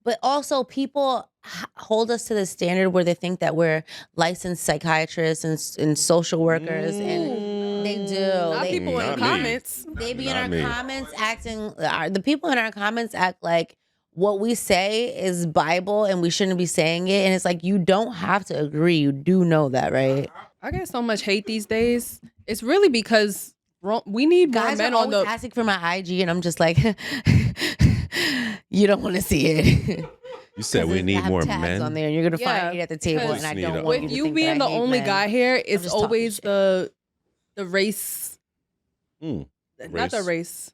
But also, people hold us to the standard where they think that we're licensed psychiatrists and social workers, and they do. Not people in the comments. They be in Not our me. comments acting. The people in our comments act like what we say is Bible, and we shouldn't be saying it. And it's like, you don't have to agree. You do know that, right? I get so much hate these days. It's really because we need more Guys men are on always the. asking for my IG, and I'm just like, you don't want to see it. You said we I need have more tabs men. on there, and you're gonna Yeah, find it at the table, because and I Need don't a- want you With to you think being that the I hate only men. guy here, it's just talking always shit. the race. Mm. Not the Race. race.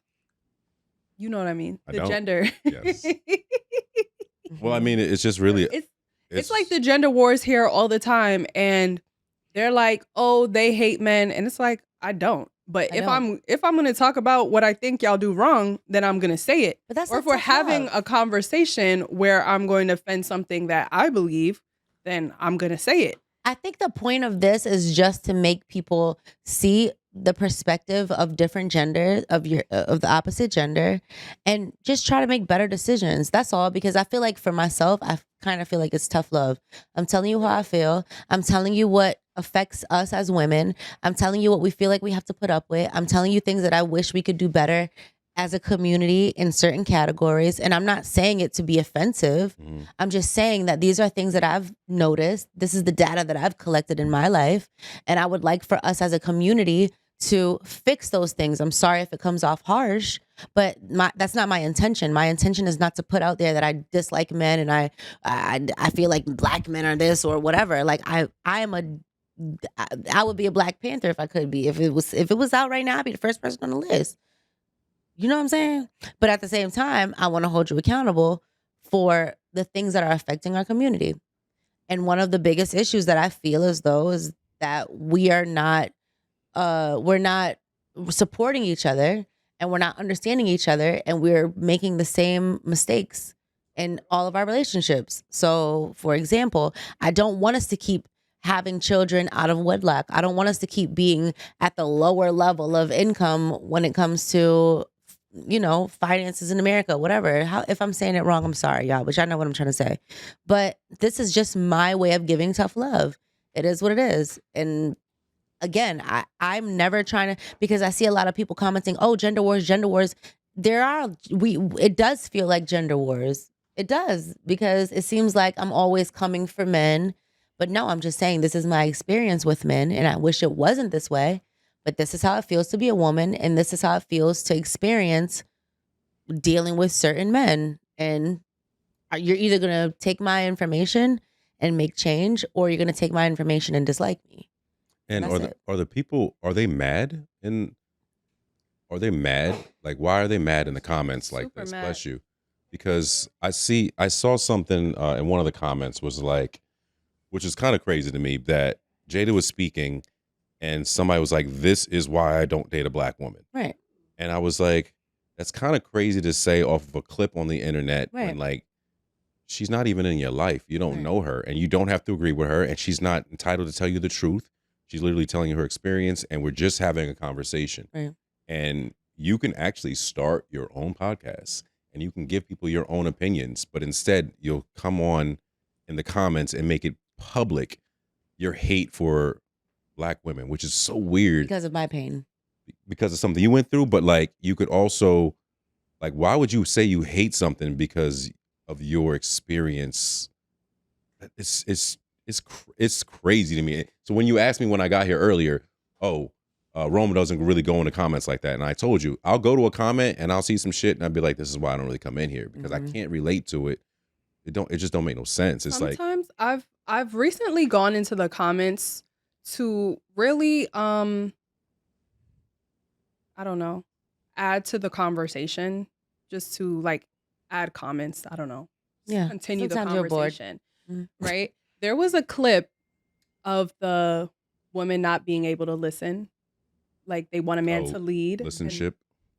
You know what I mean? I The don't. gender. Yes. Well, I mean, it's just really. It's like the gender wars here all the time, and they're like, "Oh, they hate men," and it's like, I don't. But I don't. if I'm gonna talk about what I think y'all do wrong, then I'm gonna say it. But that's Or not if we're tough having love. a conversation where I'm going to defend something that I believe, then I'm gonna say it. I think the point of this is just to make people see the perspective of different genders of the opposite gender, and just try to make better decisions. That's all. Because I feel like for myself, I kind of feel like it's tough love. I'm telling you how I feel. I'm telling you what affects us as women. I'm telling you what we feel like we have to put up with. I'm telling you things that I wish we could do better as a community in certain categories. And I'm not saying it to be offensive. Mhm. I'm just saying that these are things that I've noticed. This is the data that I've collected in my life. And I would like for us as a community to fix those things. I'm sorry if it comes off harsh, but that's not my intention. My intention is not to put out there that I dislike men and I feel like black men are this or whatever. Like I would be a Black Panther if I could be. If it was out right now, I'd be the first person on the list. You know what I'm saying? But at the same time, I want to hold you accountable for the things that are affecting our community. And one of the biggest issues that I feel as though is that we're not supporting each other, and we're not understanding each other, and we're making the same mistakes in all of our relationships. So, for example, I don't want us to keep having children out of wedlock. I don't want us to keep being at the lower level of income when it comes to finances in America, whatever. If I'm saying it wrong, I'm sorry, y'all, but y'all know what I'm trying to say. But this is just my way of giving tough love. It is what it is. And again, I'm never trying to, because I see a lot of people commenting, oh, gender wars. It does feel like gender wars. It does, because it seems like I'm always coming for men. But no, I'm just saying this is my experience with men, and I wish it wasn't this way. But this is how it feels to be a woman, and this is how it feels to experience dealing with certain men. And you're either going to take my information and make change, or you're going to take my information and dislike me. And That's are the people, are they mad? Are they mad? Like, why are they mad in the comments like Super this? mad. Bless you. Because I saw something in one of the comments was like, which is kind of crazy to me, that Jada was speaking and somebody was like, this is why I don't date a black woman. Right. And I was like, that's kind of crazy to say off of a clip on the internet Right. when, like, she's not even in your life. You don't Right. know her, and you don't have to agree with her, and she's not entitled to tell you the truth. She's literally telling you her experience, and we're just having a conversation. Right. And you can actually start your own podcast, and you can give people your own opinions, but instead you'll come on in the comments and make it public your hate for black women, which is so weird Because of my pain. because of something you went through. But like, you could also, like, why would you say you hate something because of your experience? It's crazy to me. So when you asked me when I got here earlier, Roma doesn't really go into comments like that, and I told you I'll go to a comment and I'll see some shit and I'll be like, this is why I don't really come in here, because I can't relate to it. It just don't make no sense. It's Sometimes I've recently gone into the comments to really I don't know, add to the conversation, just to like add comments. I don't know. Yeah. Continue the Sometimes you're bored. conversation. Mhm. Right? There was a clip of the woman not being able to listen. Like, they want a man to lead. listenership. I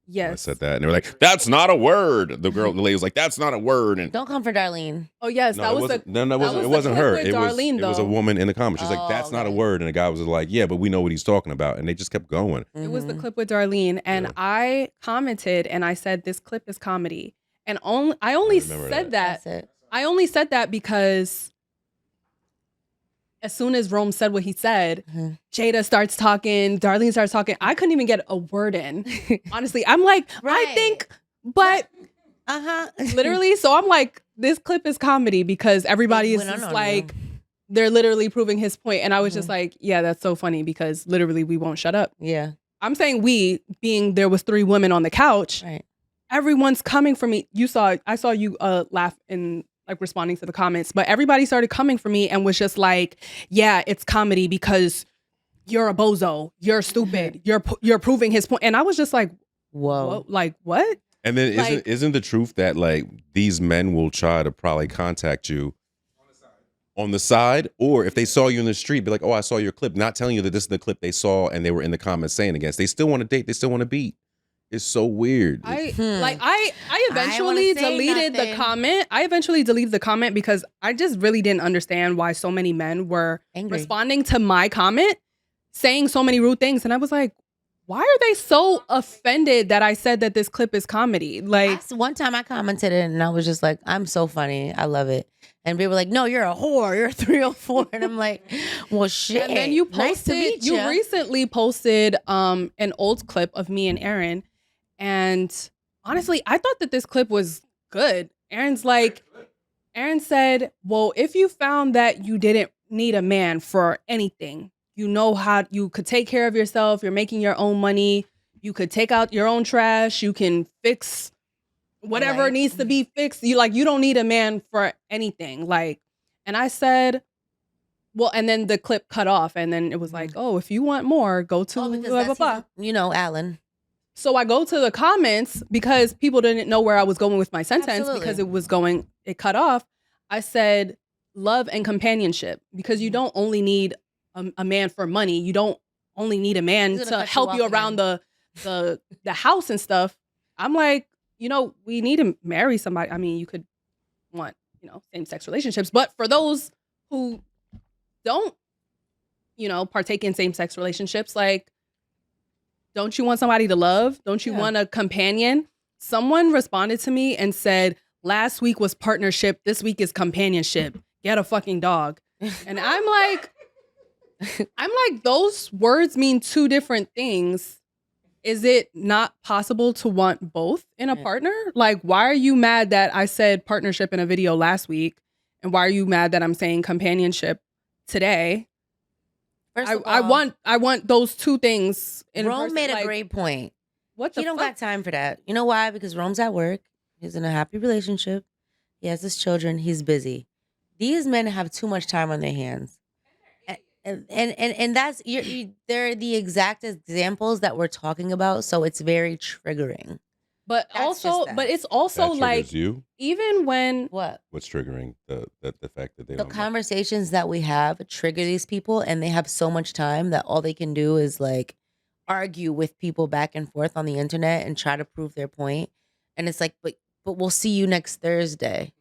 Yes. said that, and they were like, "That's not a word." The lady was like, "That's not a word." And Don't come for Darlene. Oh yes, no, that it was wasn't. the No, that it wasn't. was It the wasn't clip her. with It Darlene, was a though. woman in the comments. She's like, Oh, "That's not a okay. word," and the guy was like, "Yeah, but we know what he's talking about," and they just kept going. It was the Mhm. clip with Darlene, and Yeah. I commented and I said this clip is comedy, and I only remember said that. That's it. I only said that because as soon as Rome said what he said, Jada starts talking, Darlene starts talking. I couldn't even get a word in. Honestly, I'm like, I think, but literally, so I'm like, this clip is comedy because everybody is just like, they're literally proving his point. And I was just like, yeah, that's so funny because literally we won't shut up. Yeah. I'm saying we, being there was 3 women on the couch. Right. Everyone's coming for me. I saw you laugh and like responding to the comments, but everybody started coming for me and was just like, yeah, it's comedy because you're a bozo, you're stupid, you're proving his point. And I was just like, whoa, like what? And then isn't the truth that like these men will try to probably contact you on the side, or if they saw you in the street, be like, oh, I saw your clip, not telling you that this is the clip they saw and they were in the comments saying against. They still want to date, they still want to beat. It's so weird. I eventually deleted the comment. I eventually deleted the comment because I just really didn't understand why so many men were responding to my comment, saying so many rude things. And I was like, why are they so offended that I said that this clip is comedy? Like one time I commented it and I was just like, I'm so funny. I love it. And people were like, no, you're a whore. You're a 304. And I'm like, well, shit. And then you posted, you recently posted an old clip of me and Aaron. And honestly, I thought that this clip was good. Aaron said, well, if you found that you didn't need a man for anything, you know how you could take care of yourself, you're making your own money, you could take out your own trash, you can fix whatever needs to be fixed. You don't need a man for anything. Like, and I said, well, and then the clip cut off, and then it was like, oh, if you want more, go to blah, blah, blah. Alan. So I go to the comments because people didn't know where I was going with my sentence because it cut off. I said love and companionship because you don't only need a man for money. You don't only need a man to help you around the house and stuff. I'm like, we need to marry somebody. I mean, you could want, same-sex relationships, but for those who don't, partake in same-sex relationships, like, don't you want somebody to love? Don't you want a companion? Someone responded to me and said, last week was partnership. This week is companionship. Get a fucking dog. And I'm like, those words mean 2 different things. Is it not possible to want both in a partner? Like, why are you mad that I said partnership in a video last week? And why are you mad that I'm saying companionship today? I want those 2 things. Rome made a great point. He don't got time for that. You know why? Because Rome's at work. He's in a happy relationship. He has his children. He's busy. These men have too much time on their hands. And that's they're the exact examples that we're talking about. So it's very triggering. But it's also like you? Even when what's triggering the fact that they the conversations that we have trigger these people, and they have so much time that all they can do is like argue with people back and forth on the internet and try to prove their point. And it's like, but we'll see you next Thursday.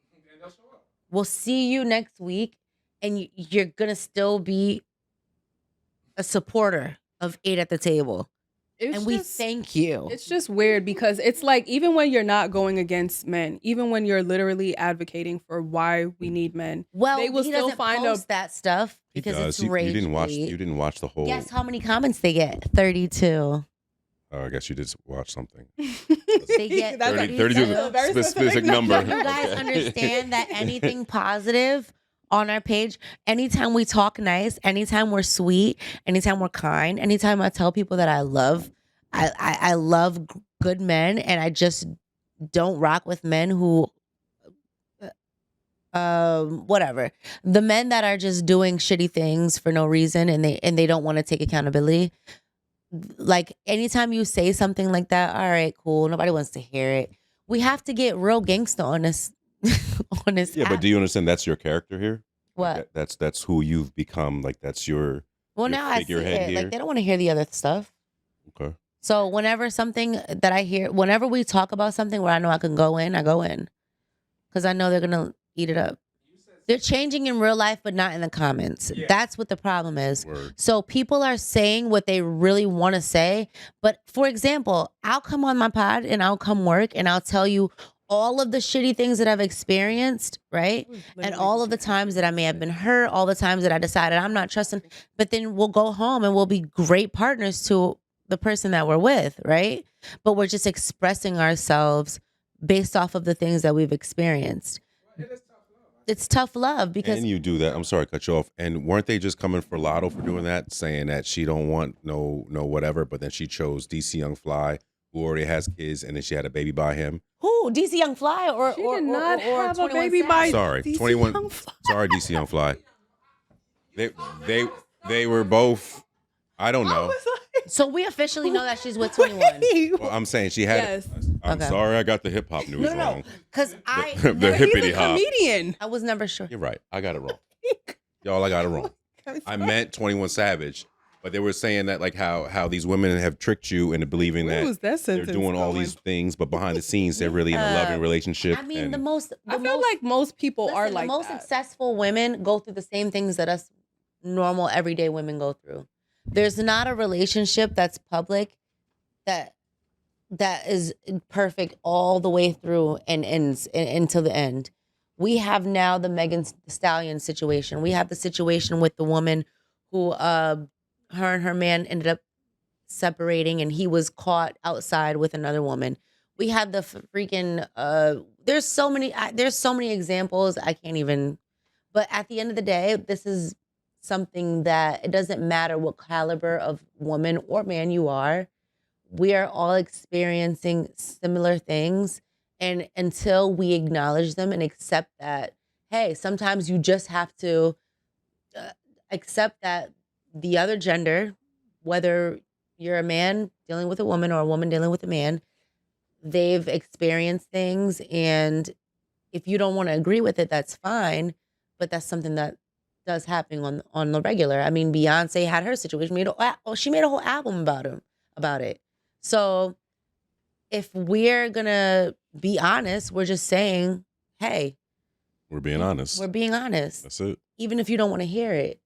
We'll see you next week, and you're gonna still be a supporter of 8 at the table. We thank you. It's just weird because it's like, even when you're not going against men, even when you're literally advocating for why we need men, they will still find that stuff because it's rage. You didn't watch the whole. Guess how many comments they get? 32. Oh, I guess you did watch something. They get 32 specific number. You guys understand that anything positive on our page, anytime we talk nice, anytime we're sweet, anytime we're kind, anytime I tell people that I love good men, and I just don't rock with men who whatever. The men that are just doing shitty things for no reason, and they don't want to take accountability. Like, anytime you say something like that, all right, cool, nobody wants to hear it. We have to get real gangsta on this Yeah, but do you understand that's your character here? What? Like that's who you've become. Like, that's your now I see it. Here. Like, they don't want to hear the other stuff. Okay. So whenever something that I hear, whenever we talk about something where I know I can go in, I go in. Because I know they're going to eat it up. They're changing in real life, but not in the comments. Yeah. That's what the problem is. Word. So people are saying what they really want to say. But for example, I'll come on my pod and I'll come work and I'll tell you all of the shitty things that I've experienced, right? And all of the times that I may have been hurt, all the times that I decided I'm not trusting, but then we'll go home and we'll be great partners to the person that we're with, right? But we're just expressing ourselves based off of the things that we've experienced. It's tough love because And you do that. I'm sorry, cut you off. And weren't they just coming for Lotto for doing that, saying that she don't want no whatever, but then she chose DC Young Fly, who already has kids, and then she had a baby by him. who? DC Young Fly or She or did or, not or, or have a 21 baby by Savage? Sorry, DC 21. Young Fly. Sorry, DC Young Fly. They were both. I don't know. So we officially know that she's with 21. Well, I'm saying she had. Yes. I'm Okay. sorry, I got the hip hop news No, wrong. because I The never- hippity He's a hop. comedian. I was never sure. You're right. I got it wrong. Y'all, I got it wrong. I meant 21 Savage, but they were saying that like how these women have tricked you into believing Where that was that they're sentence doing all going? these things, but behind the scenes they're really in a loving relationship. I mean, and I feel like most people are like the most that. successful women go through the same things that us normal everyday women go through. There's not a relationship that's public that is perfect all the way through and ends until the end. We have now the Megan Thee Stallion situation. We have the situation with the woman who her and her man ended up separating and he was caught outside with another woman. We had the freaking there's so many examples I can't even, but at the end of the day, this is something that it doesn't matter what caliber of woman or man you are. We are all experiencing similar things. And until we acknowledge them and accept that, hey, sometimes you just have to accept that the other gender, whether you're a man dealing with a woman or a woman dealing with a man, they've experienced things. And if you don't want to agree with it, that's fine. But that's something that does happen on the regular. I mean, Beyonce had her situation. She made a whole album about it. So if we're gonna be honest, we're just saying, hey, we're being honest. we're being honest. That's it. Even if you don't want to hear it.